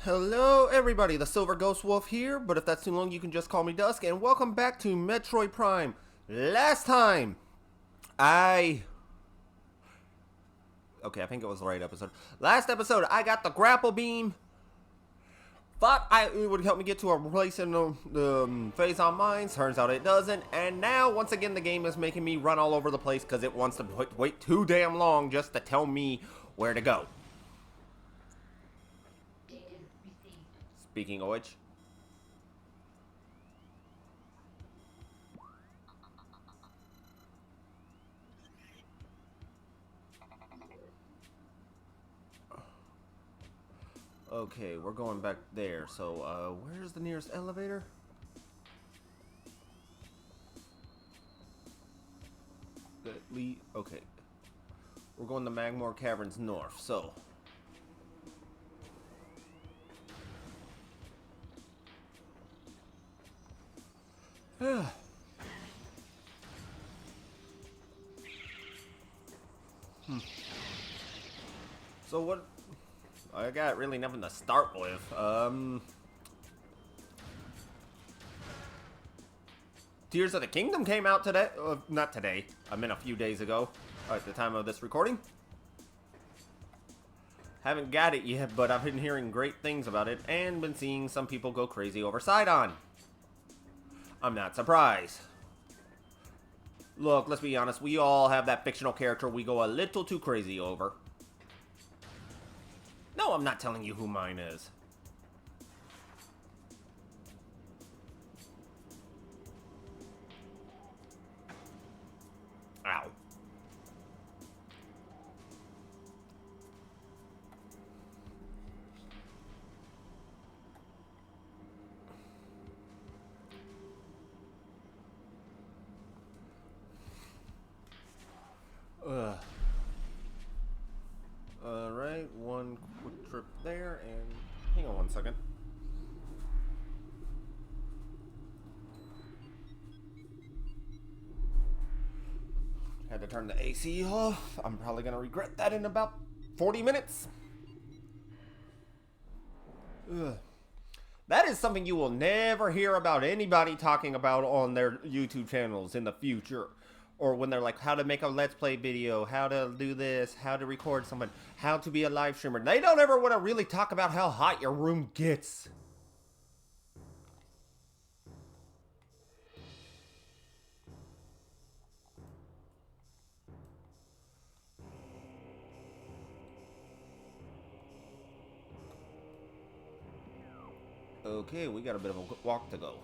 Hello everybody, the Silver Ghost Wolf here, but if that's too long you can just call me Dusk, and welcome back to Metroid Prime. Last time, I think it was the right episode. Last episode, I got the grapple beam. Thought it would help me get to a place in the phase on mines. Turns out it doesn't, and now, once again, the game is making me run all over the place because it wants to wait too damn long just to tell me where to go. Speaking of which, okay, we're going back there. So, where's the nearest elevator? Okay. We're going to Magmore Caverns North, so. So what? I got really nothing to start with. Tears of the Kingdom came out today. Not today. I meant a few days ago, at the time of this recording. Haven't got it yet, but I've been hearing great things about it and been seeing some people go crazy over Sidon. I'm not surprised. Look, let's be honest. We all have that fictional character we go a little too crazy over. No, I'm not telling you who mine is. Ow. Alright, one quick trip there, and hang on one second. Had to turn the AC off. I'm probably gonna regret that in about 40 minutes. Ugh. That is something you will never hear about anybody talking about on their YouTube channels in the future. Or when they're like, how to make a Let's Play video, how to do this, how to record someone, how to be a live streamer. They don't ever want to really talk about how hot your room gets. Okay, we got a bit of a walk to go.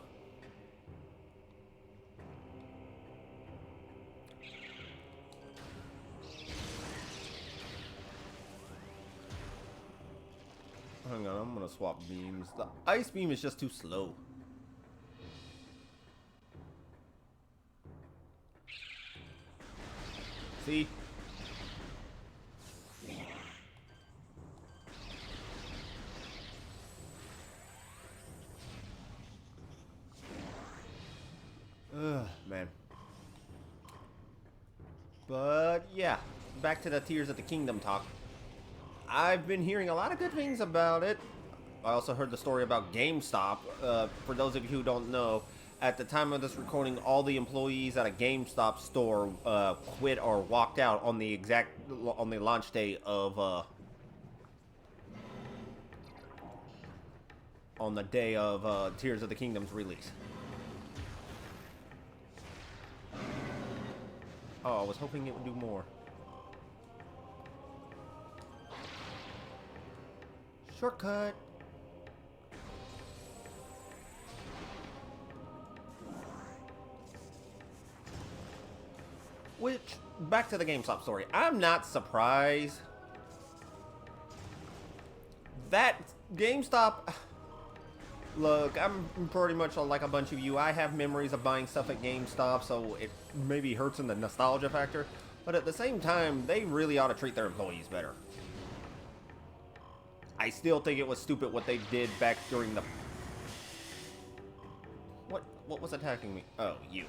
Hang on, I'm gonna swap beams. The ice beam is just too slow. See? Ugh, man. But yeah, back to the Tears of the Kingdom talk. I've been hearing a lot of good things about it. I also heard the story about GameStop. For those of you who don't know, at the time of this recording, all the employees at a GameStop store quit or walked out on the launch day of on the day of Tears of the Kingdom's release. Oh, I was hoping it would do more. Shortcut. Which, back to the GameStop story. I'm not surprised that GameStop... Look, I'm pretty much like a bunch of you. I have memories of buying stuff at GameStop, so it maybe hurts in the nostalgia factor. But at the same time, they really ought to treat their employees better. I still think it was stupid what they did back during the... What was attacking me? Oh, you.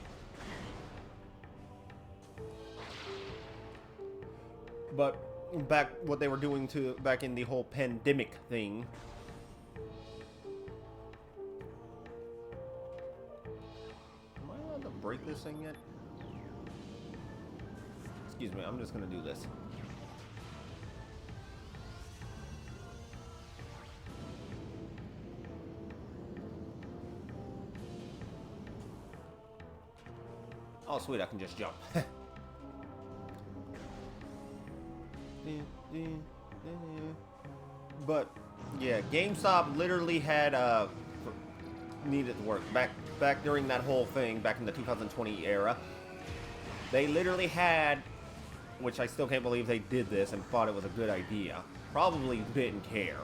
But back what they were doing back in the whole pandemic thing break this thing yet? Excuse me, I'm just gonna do this. Oh, sweet, I can just jump. But, yeah, GameStop literally had, needed to work. Back during that whole thing, back in the 2020 era, they literally had, which I still can't believe they did this and thought it was a good idea. Probably didn't care.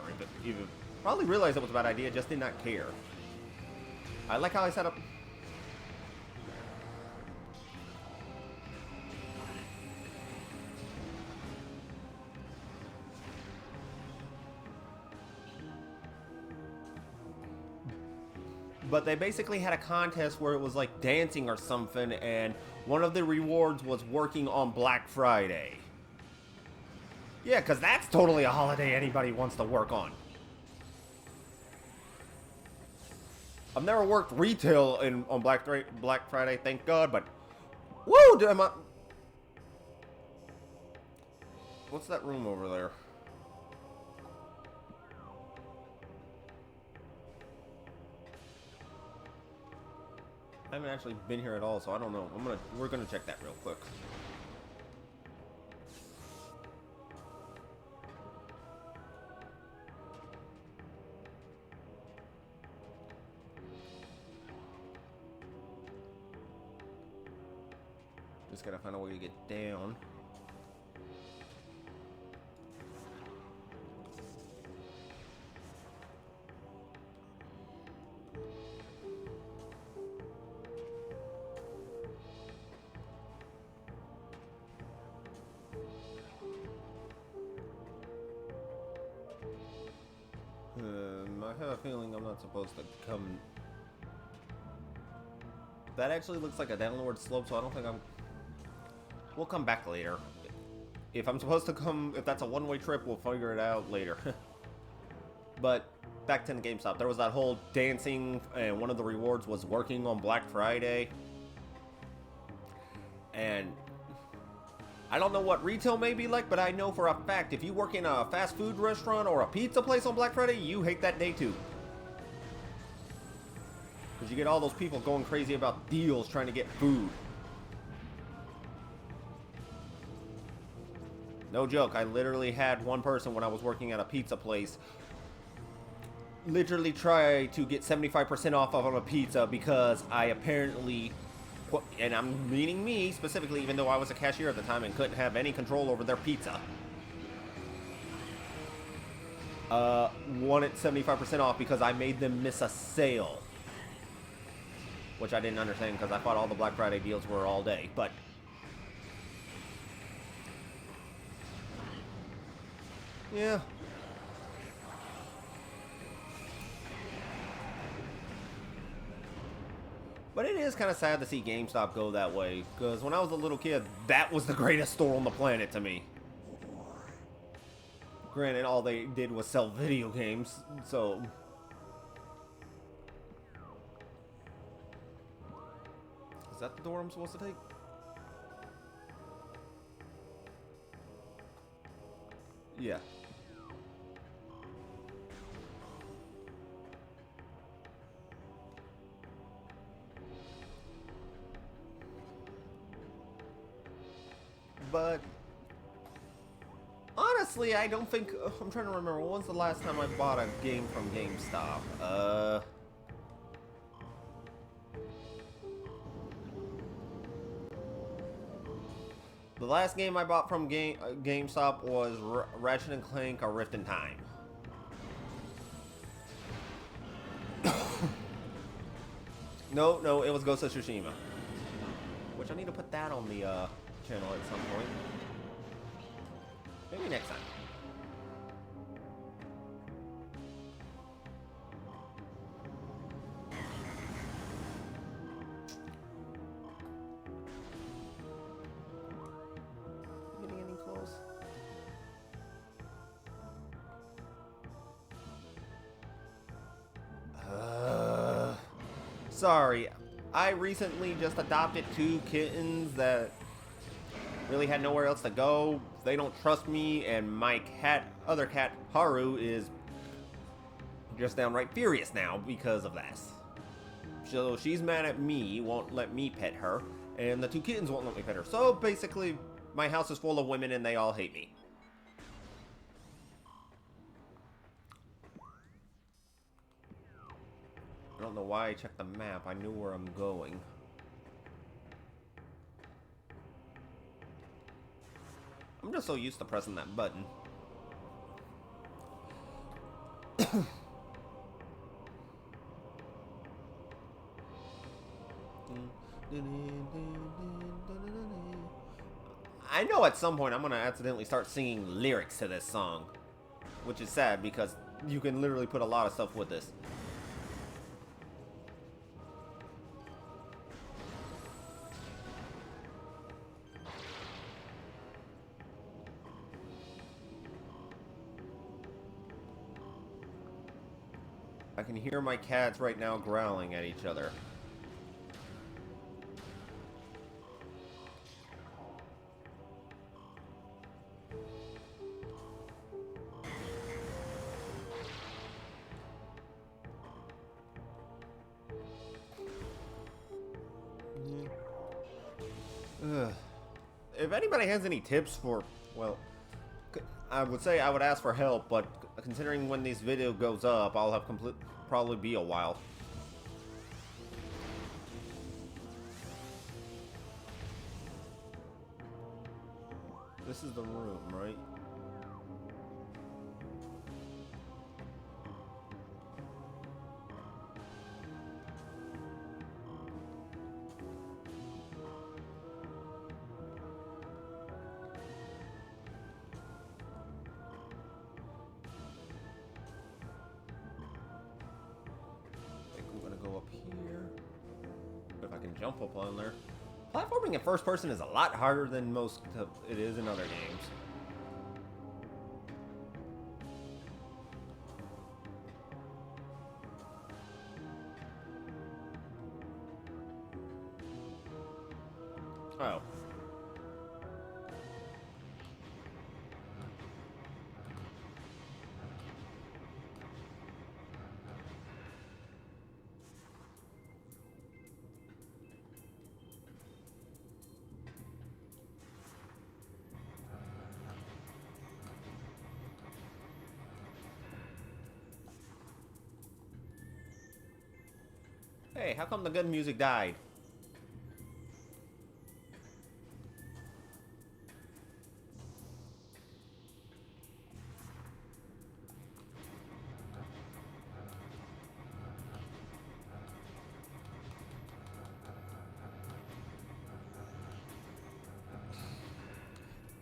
Even probably realized it was a bad idea, just did not care. I like how I set up... But they basically had a contest where it was like dancing or something, and one of the rewards was working on Black Friday. Yeah, because that's totally a holiday anybody wants to work on. I've never worked retail on Black Friday, thank God, but... Woo! What's that room over there? I haven't actually been here at all, so I don't know. We're gonna check that real quick. Just gotta find a way to get down. I have a feeling I'm not supposed to come... That actually looks like a downward slope, so I don't think I'm... We'll come back later. If I'm supposed to come... If that's a one-way trip, we'll figure it out later. But, back to the GameStop. There was that whole dancing, and one of the rewards was working on Black Friday. And... I don't know what retail may be like, but I know for a fact if you work in a fast food restaurant or a pizza place on Black Friday, you hate that day too. Because you get all those people going crazy about deals trying to get food. No joke, I literally had one person when I was working at a pizza place literally try to get 75% off of a pizza because I apparently... And I'm meaning me specifically, even though I was a cashier at the time and couldn't have any control over their pizza. Wanted 75% off because I made them miss a sale. Which I didn't understand because I thought all the Black Friday deals were all day. But... yeah. But it is kind of sad to see GameStop go that way, because when I was a little kid, that was the greatest store on the planet to me. Granted, all they did was sell video games, so... Is that the door I'm supposed to take? Yeah. But honestly, I don't think... I'm trying to remember, when was the last time I bought a game from GameStop? The last game I bought from GameStop was Ratchet & Clank: A Rift in Time. No, it was Ghost of Tsushima. Which I need to put that on the channel at some point. Maybe next time. Getting any close? Sorry. I recently just adopted two kittens that really had nowhere else to go. They don't trust me, and my other cat, Haru, is just downright furious now because of this. So she's mad at me, won't let me pet her, and the two kittens won't let me pet her. So basically, my house is full of women and they all hate me. I don't know why I checked the map. I knew where I'm going. I'm just so used to pressing that button. I know at some point I'm gonna accidentally start singing lyrics to this song, which is sad because you can literally put a lot of stuff with this. I can hear my cats right now growling at each other. Ugh. If anybody has any tips for, well, I would say I would ask for help, but considering when this video goes up, I'll have probably be a while. This is the room, right? Go up here. If I can jump up on there. Platforming in first person is a lot harder than most it is in other games. Oh. Hey, how come the good music died?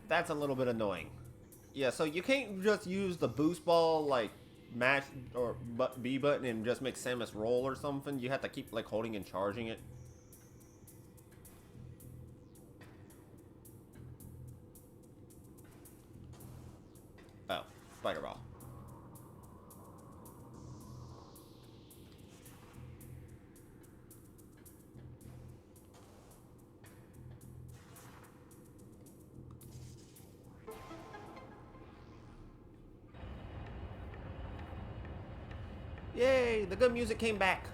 That's a little bit annoying. Yeah, so you can't just use the boost ball like mash or B button and just make Samus roll or something. You have to keep like holding and charging it. Oh, spider ball. Yay, the good music came back.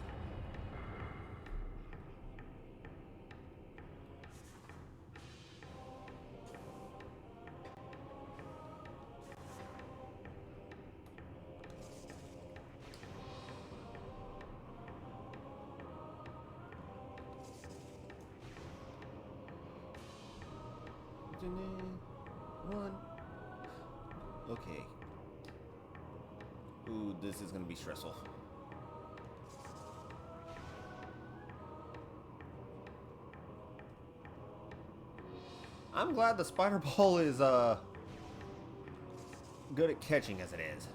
One. Okay. Ooh, this is gonna be stressful. I'm glad the spider ball is good at catching as it is.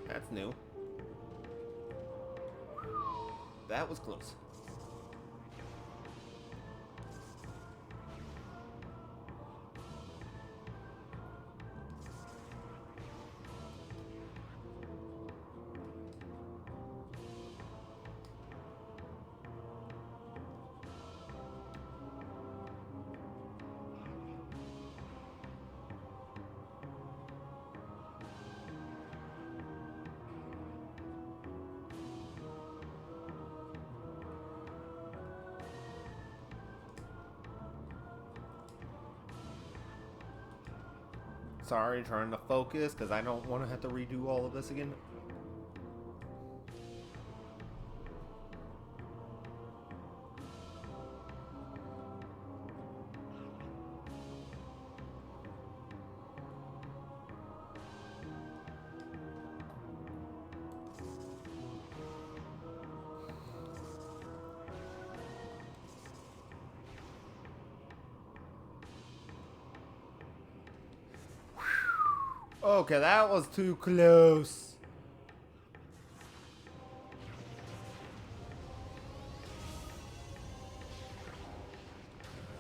That's new. that was close. Sorry, trying to focus because I don't want to have to redo all of this again. Okay, that was too close.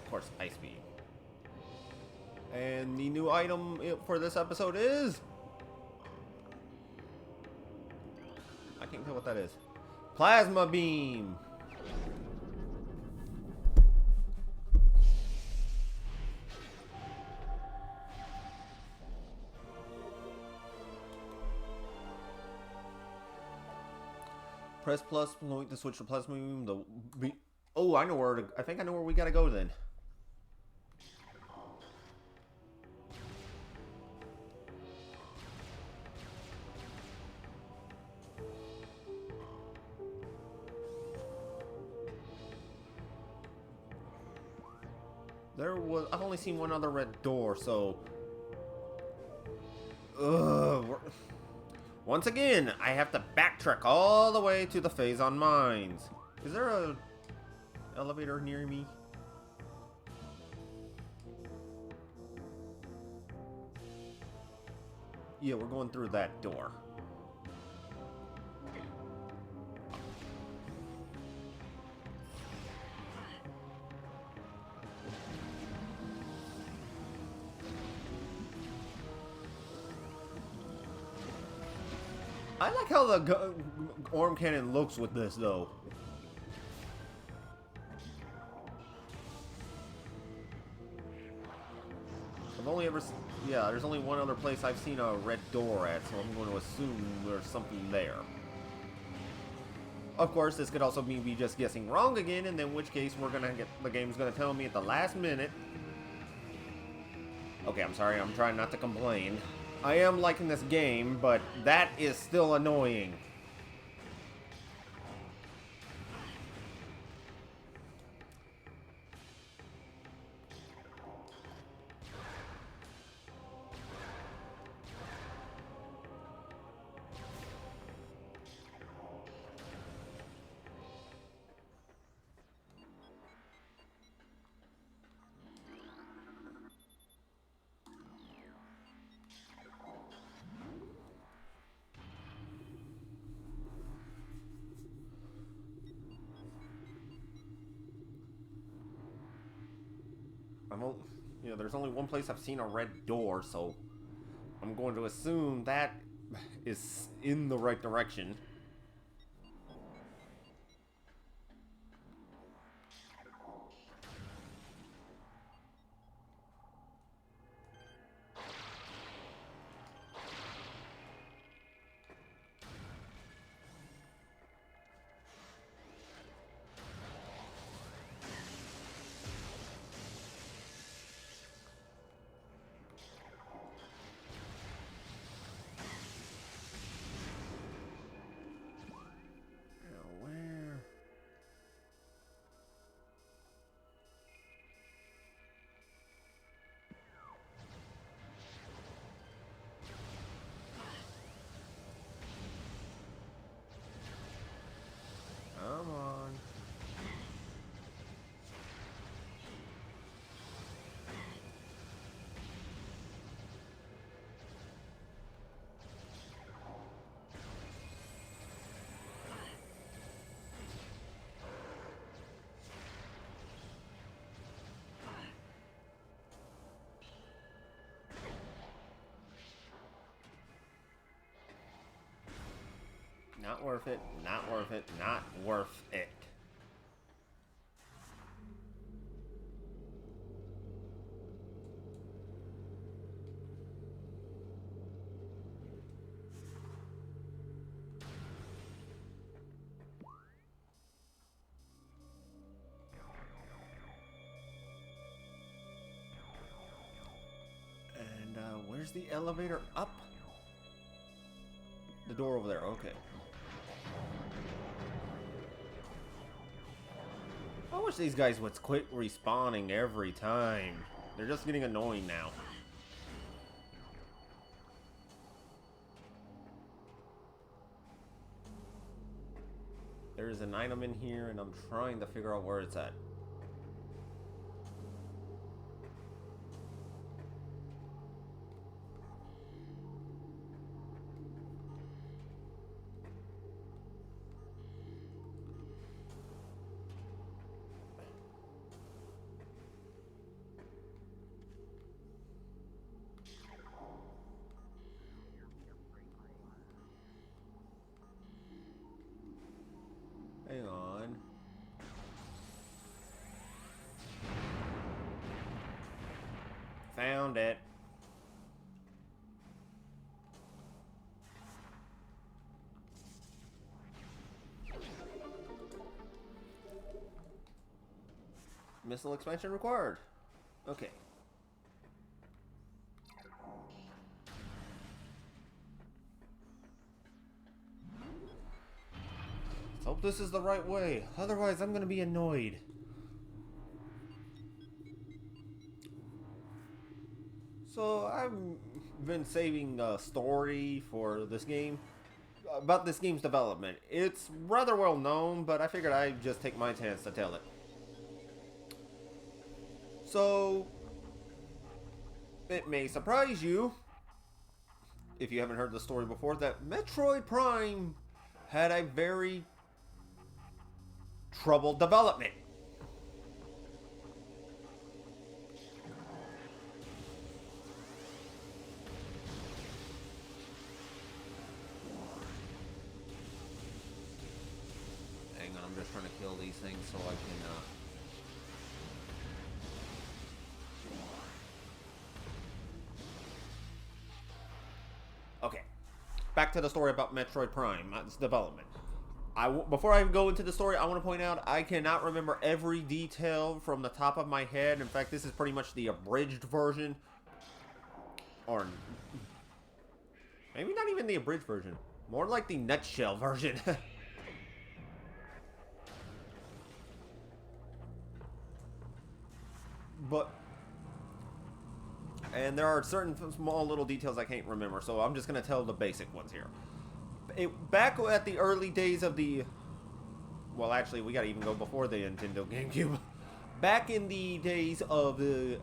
Of course, ice beam. And the new item for this episode is... I can't tell what that is. Plasma beam. Press plus point to switch to plasma beam. Oh, I know where to, I think I know where we gotta go then. I've only seen one other red door, so... Once again, I have to backtrack all the way to the phase on mines. Is there a elevator near me? Yeah, we're going through that door. I like how the orm cannon looks with this, though. I've only ever... Yeah, there's only one other place I've seen a red door at, so I'm going to assume there's something there. Of course, this could also be me just guessing wrong again, and in which case we're gonna get... The game's gonna tell me at the last minute. Okay, I'm sorry, I'm trying not to complain. I am liking this game, but that is still annoying. You know, there's only one place I've seen a red door, so I'm going to assume that is in the right direction. Not worth it. Not worth it. Not worth it. And where's the elevator up? The door over there. Okay. I wish these guys would quit respawning every time. They're just getting annoying now. There is an item in here, and I'm trying to figure out where it's at. Hang on. Found it. Missile expansion required. Okay. Let's hope this is the right way. Otherwise, I'm gonna be annoyed. So, I've been saving a story for this game. About this game's development. It's rather well known, but I figured I'd just take my chance to tell it. So, it may surprise you, if you haven't heard the story before, that Metroid Prime had a very troubled development. Hang on, I'm just trying to kill these things so I can, Okay, back to the story about Metroid Prime, its development. Before I go into the story, I want to point out I cannot remember every detail from the top of my head. In fact, this is pretty much the abridged version. Or maybe not even the abridged version. More like the nutshell version. And there are certain small little details I can't remember, so I'm just going to tell the basic ones here. Back at the early days of the... Well, actually, we got to even go before the Nintendo GameCube. Back in the days of the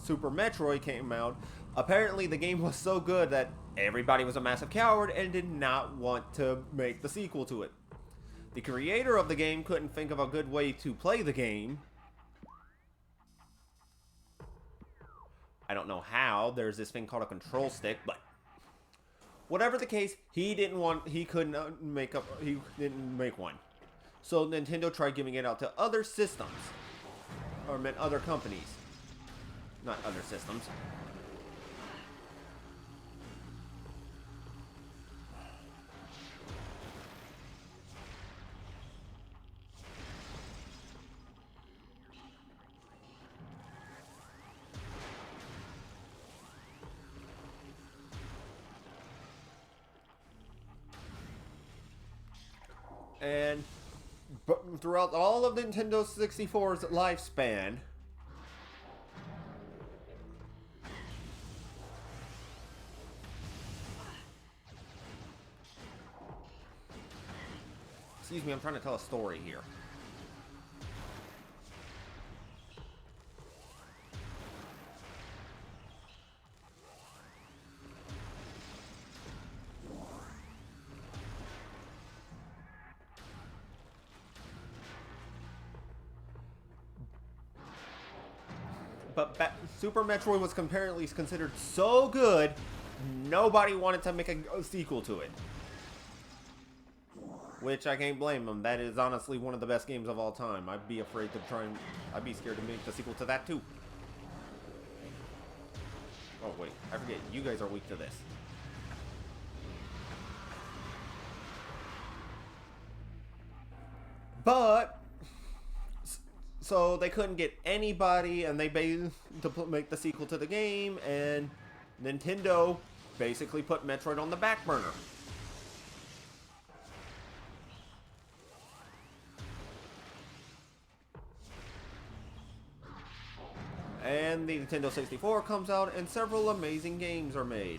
Super Metroid came out, apparently the game was so good that everybody was a massive coward and did not want to make the sequel to it. The creator of the game couldn't think of a good way to play the game. I don't know how. There's this thing called a control stick, but whatever the case, he didn't make one. So Nintendo tried giving it out to other systems, or meant other companies, not other systems. And throughout all of Nintendo 64's lifespan, excuse me, I'm trying to tell a story here. But Super Metroid was apparently considered so good, nobody wanted to make a sequel to it. which I can't blame them. That is honestly one of the best games of all time. I'd be afraid to try and... I'd be scared to make the sequel to that too. Oh wait, I forget. You guys are weak to this. But... So they couldn't get anybody, and they to make the sequel to the game, and Nintendo basically put Metroid on the back burner. And the Nintendo 64 comes out, and several amazing games are made.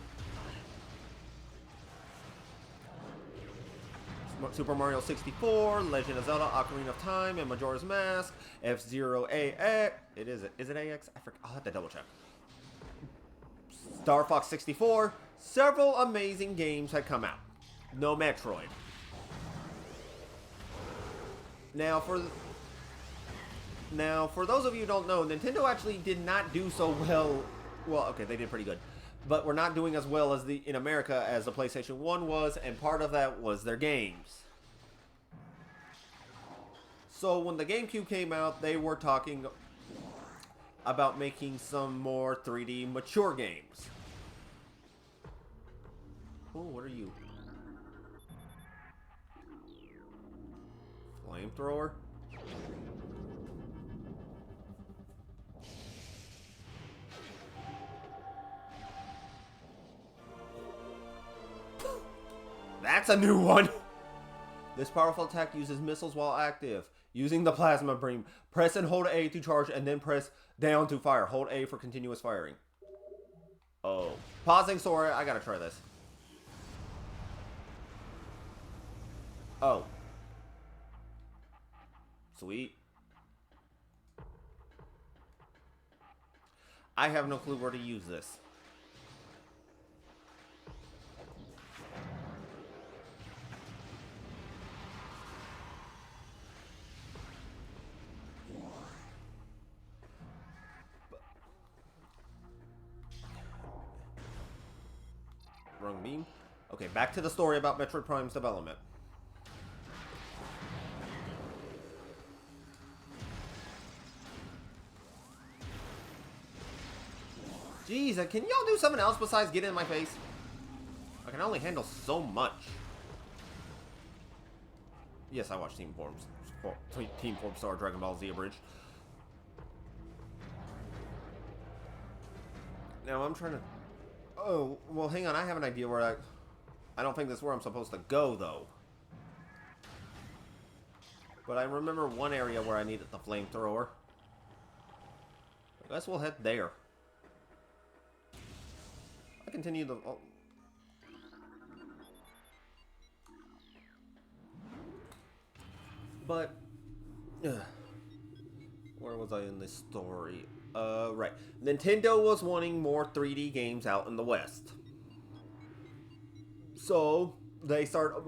Super Mario 64, Legend of Zelda, Ocarina of Time, and Majora's Mask, F-Zero AX. Is it AX? I forgot. I'll have to double check. Star Fox 64. Several amazing games had come out. No Metroid. Now for those of you who don't know, Nintendo actually did not do so well. Well, okay, they did pretty good. But we're not doing as well as in America as the PlayStation 1 was, and part of that was their games. So when the GameCube came out, they were talking about making some more 3D mature games. Oh, what are you? Flamethrower? That's a new one! This powerful attack uses missiles while active. Using the plasma beam, press and hold A to charge and then press down to fire. Hold A for continuous firing. Oh. Pausing, sorry, I gotta try this. Oh. Sweet. I have no clue where to use this. Wrong beam. Okay, back to the story about Metroid Prime's development. Jeez, can y'all do something else besides get in my face? I can only handle so much. Yes, I watch Team Form Star Dragon Ball Z Abridged. Now I'm trying to... Oh, well, hang on. I have an idea where I don't think this is where I'm supposed to go, though. But I remember one area where I needed the flamethrower. I guess we'll head there. I continue the... Oh. But... where was I in this story? Right. Nintendo was wanting more 3D games out in the West. So, they started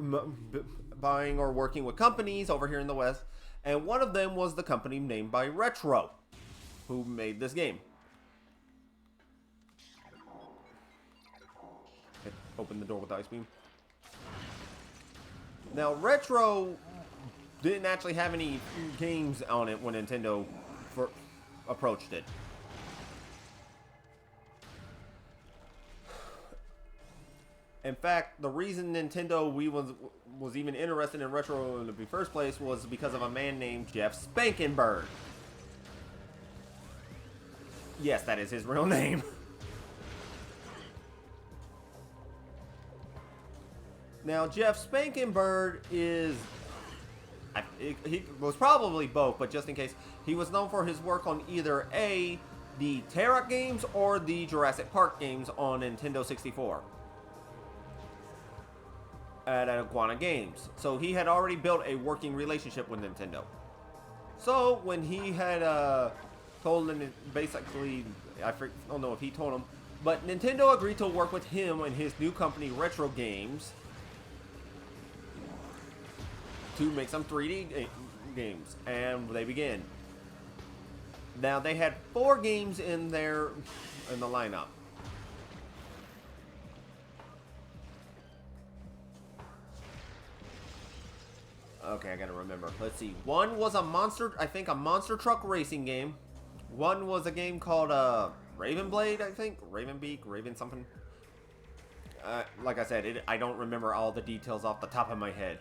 buying or working with companies over here in the West. And one of them was the company named by Retro, who made this game. Okay, open the door with the ice beam. Now, Retro didn't actually have any games on it when Nintendo approached it. In fact, the reason Nintendo was even interested in Retro in the first place was because of a man named Jeff Spankenberg. Yes, that is his real name. Now, Jeff Spankenberg is... he was probably both, but just in case, he was known for his work on either A, the Terra games, or the Jurassic Park games on Nintendo 64. At Iguana Games. So he had already built a working relationship with Nintendo. So when he had told them, basically, I don't know if he told him, but Nintendo agreed to work with him and his new company Retro Games to make some 3D games, and they began. Now they had 4 games in the lineup. Okay, I gotta remember. Let's see. One was I think a monster truck racing game. One was a game called Raven Blade, I think. Raven Beak, Raven something. Like I said, I don't remember all the details off the top of my head.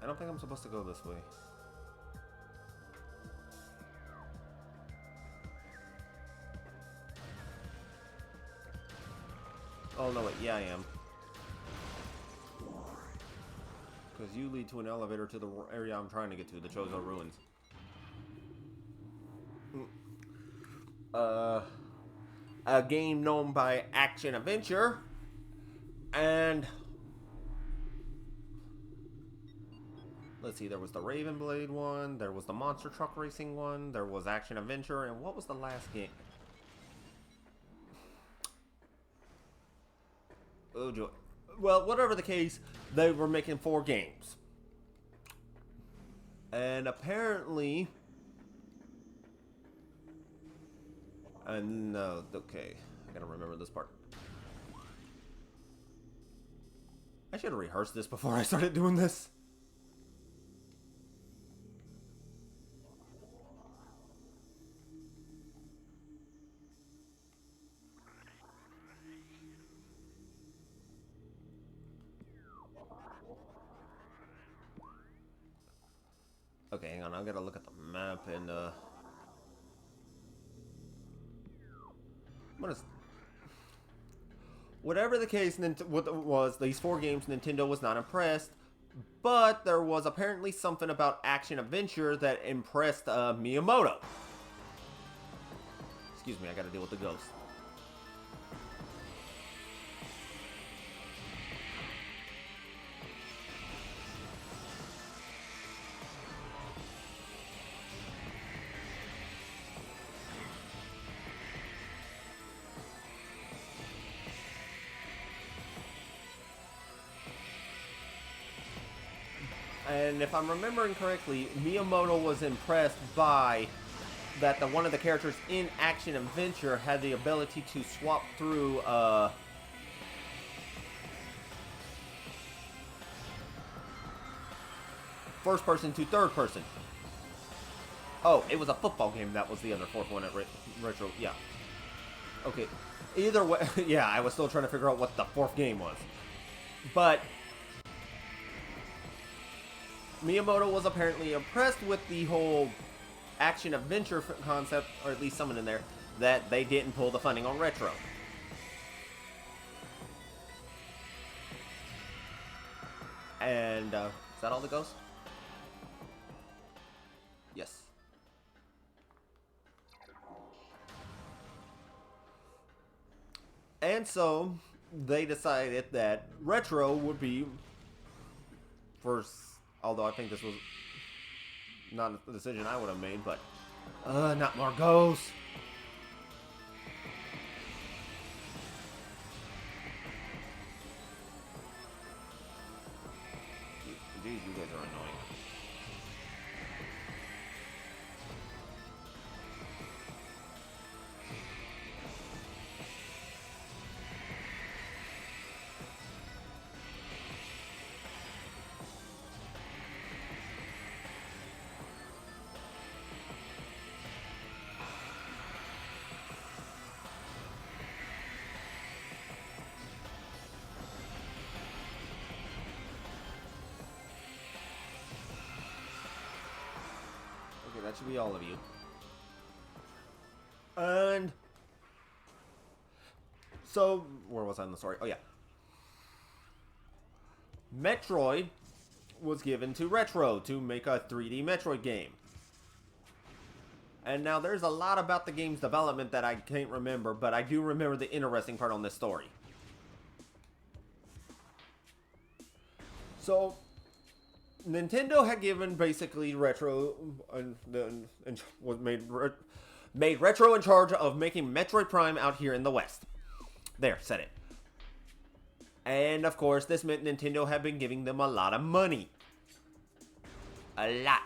I don't think I'm supposed to go this way. Oh, no, wait. Yeah, I am. Because you lead to an elevator to the area I'm trying to get to, the Chozo Ruins. A game known by Action Adventure. And... let's see, there was the Raven Blade one, there was the Monster Truck Racing one, there was Action Adventure, and what was the last game? Oh, joy. Well, whatever the case, they were making 4 games. And apparently... and okay, I gotta remember this part. I should have rehearsed this before I started doing this. Okay, hang on, I gotta look at the map and whatever the case, what was these 4 games, Nintendo was not impressed, but there was apparently something about Action Adventure that impressed Miyamoto. Excuse me, I gotta deal with the ghost. And if I'm remembering correctly, Miyamoto was impressed by that one of the characters in Action Adventure had the ability to swap through first person to third person. Oh, it was a football game. That was the other 4th one at Retro. Yeah. Okay. Either way, yeah, I was still trying to figure out what the 4th game was. But Miyamoto was apparently impressed with the whole action-adventure concept, or at least something in there, that they didn't pull the funding on Retro. And, is that all the ghosts? Yes. And so, they decided that Retro would be first. Although I think this was not a decision I would have made, but... not more ghosts! Jeez, you guys are annoying. That should be all of you. And so, where was I in the story? Oh, yeah. Metroid was given to Retro to make a 3D Metroid game. And now there's a lot about the game's development that I can't remember, but I do remember the interesting part on this story. So, Nintendo had given basically Retro was made Retro in charge of making Metroid Prime out here in the West. There, said it. And of course, this meant Nintendo had been giving them a lot of money. A lot.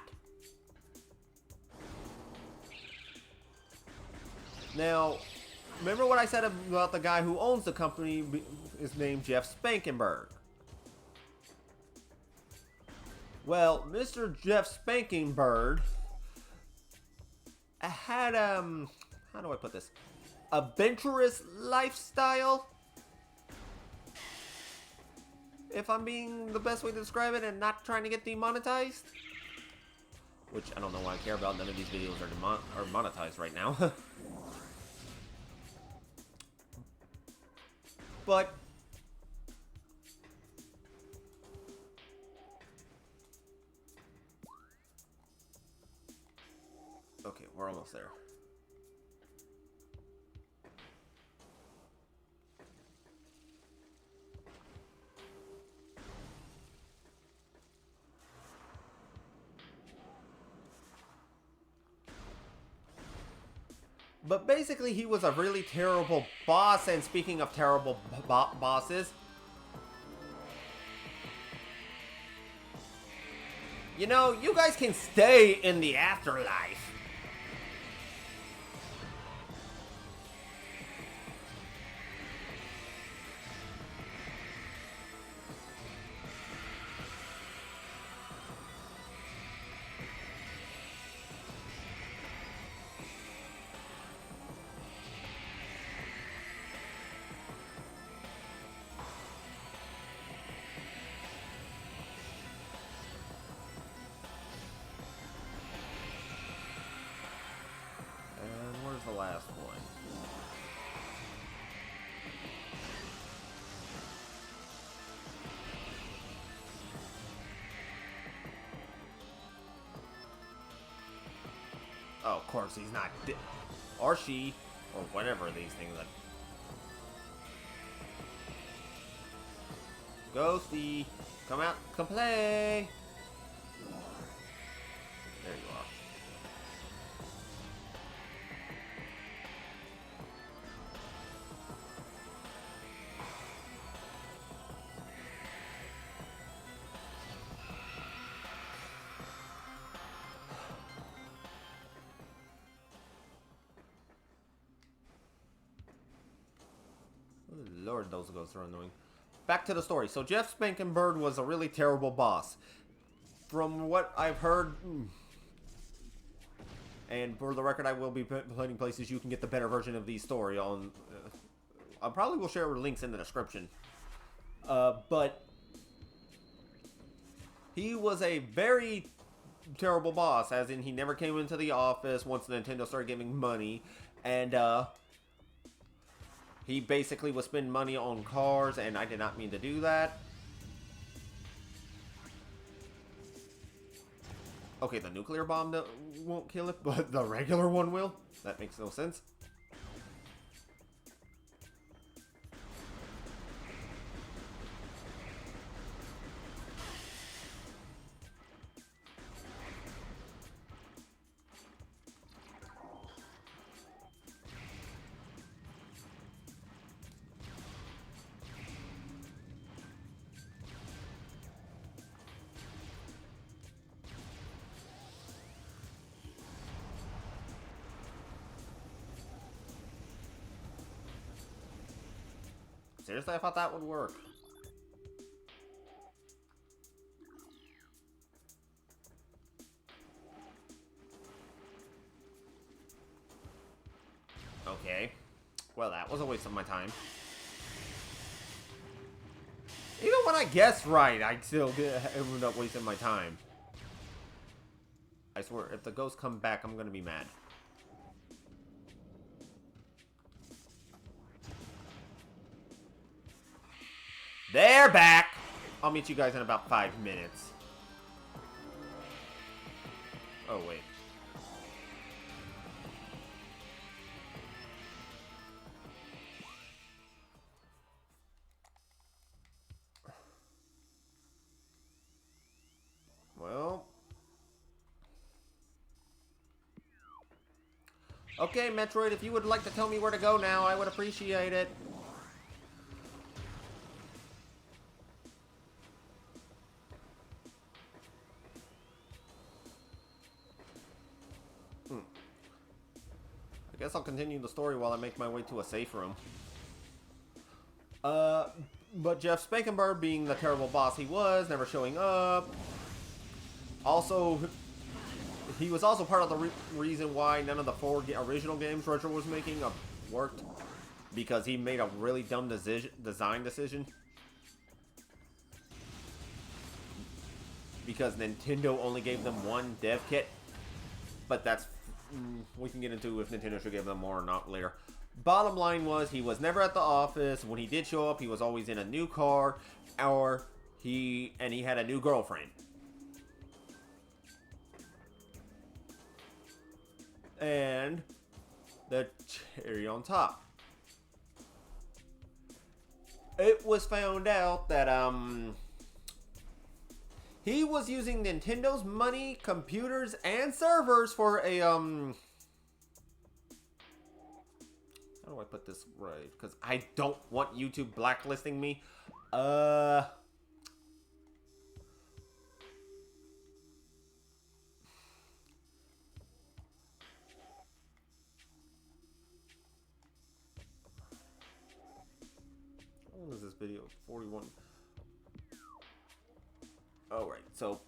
Now, remember what I said about the guy who owns the company is named Jeff Spankenberg? Well, Mr. Jeff Spankenberg had, how do I put this? Adventurous lifestyle? If I'm being the best way to describe it and not trying to get demonetized. Which I don't know why I care about. None of these videos are monetized right now. But okay, we're almost there. But basically, he was a really terrible boss, and speaking of terrible bosses, you know, you guys can stay in the afterlife. The last one. Oh, of course he's not or she, or whatever these things are. Ghosty, come out, come play. There you are. Lord, those ghosts are annoying. Back to the story. So Jeff Spankenberg was a really terrible boss. From what I've heard, and for the record, I will be putting places you can get the better version of the story on. I probably will share links in the description. But he was a very terrible boss, as in he never came into the office once Nintendo started giving money, and he basically was spending money on cars, and I did not mean to do that. Okay, the nuclear bomb won't kill it, but the regular one will? That makes no sense. Seriously, I thought that would work. Okay. Well, that was a waste of my time. Even when I guessed right, I still ended up wasting my time. I swear, if the ghosts come back, I'm gonna be mad. They're back! I'll meet you guys in about 5 minutes. Oh, wait. Well. Okay, Metroid, if you would like to tell me where to go now, I would appreciate it. guess I'll continue the story while I make my way to a safe room. But Jeff Spankenberg, being the terrible boss he was, never showing up. Also, he was also part of the reason why none of the 4 original games Retro was making worked. Because he made a really dumb design decision. Because Nintendo only gave them 1 dev kit. But that's... we can get into if Nintendo should give them more or not later. Bottom line was, he was never at the office. When he did show up, he was always in a new car. He had a new girlfriend. And the cherry on top. It was found out that, he was using Nintendo's money, computers, and servers for a, how do I put this right? Because I don't want YouTube blacklisting me. What is this video? 41. Alright, so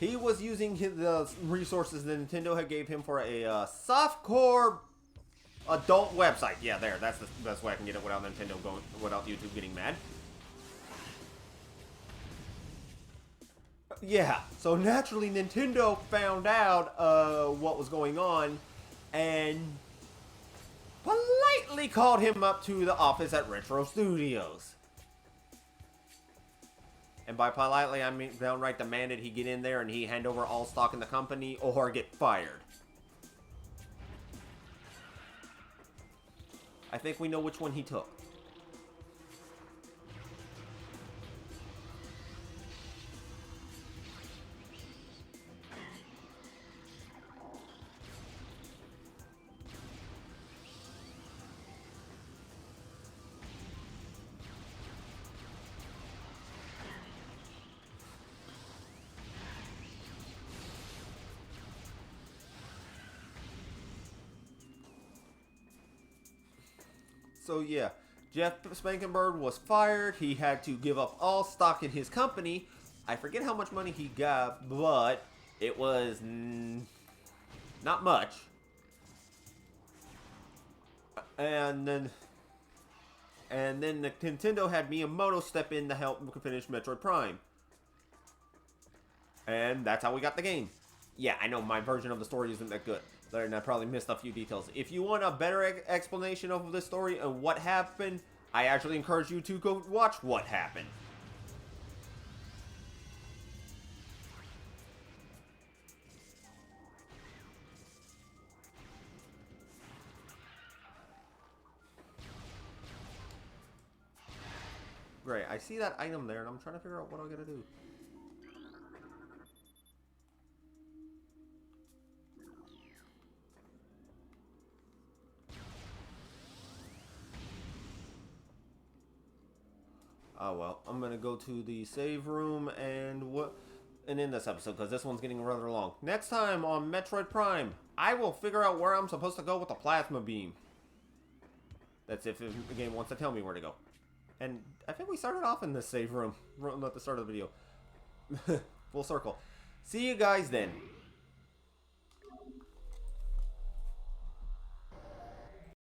he was using the resources that Nintendo had gave him for a softcore adult website. Yeah, there. That's the best way I can get it without Nintendo going, without YouTube getting mad. Yeah, so naturally Nintendo found out what was going on and politely called him up to the office at Retro Studios. And by politely, I mean downright demanded he get in there and he hand over all stock in the company or get fired. I think we know which one he took. So yeah, Jeff Spankenberg was fired. He had to give up all stock in his company. I forget how much money he got, but it was not much. And then the Nintendo had Miyamoto step in to help finish Metroid Prime. And that's how we got the game. Yeah, I know my version of the story isn't that good. And I probably missed a few details. If you want a better explanation of the story and what happened, I actually encourage you to go watch what happened. Great, I see that item there and I'm trying to figure out what I gotta do. Oh well, I'm gonna go to the save room and in this episode, because this one's getting rather long. Next time on Metroid Prime, I will figure out where I'm supposed to go with the plasma beam. That's if the game wants to tell me where to go. And I think we started off in this save room at the start of the video. Full circle. See you guys then.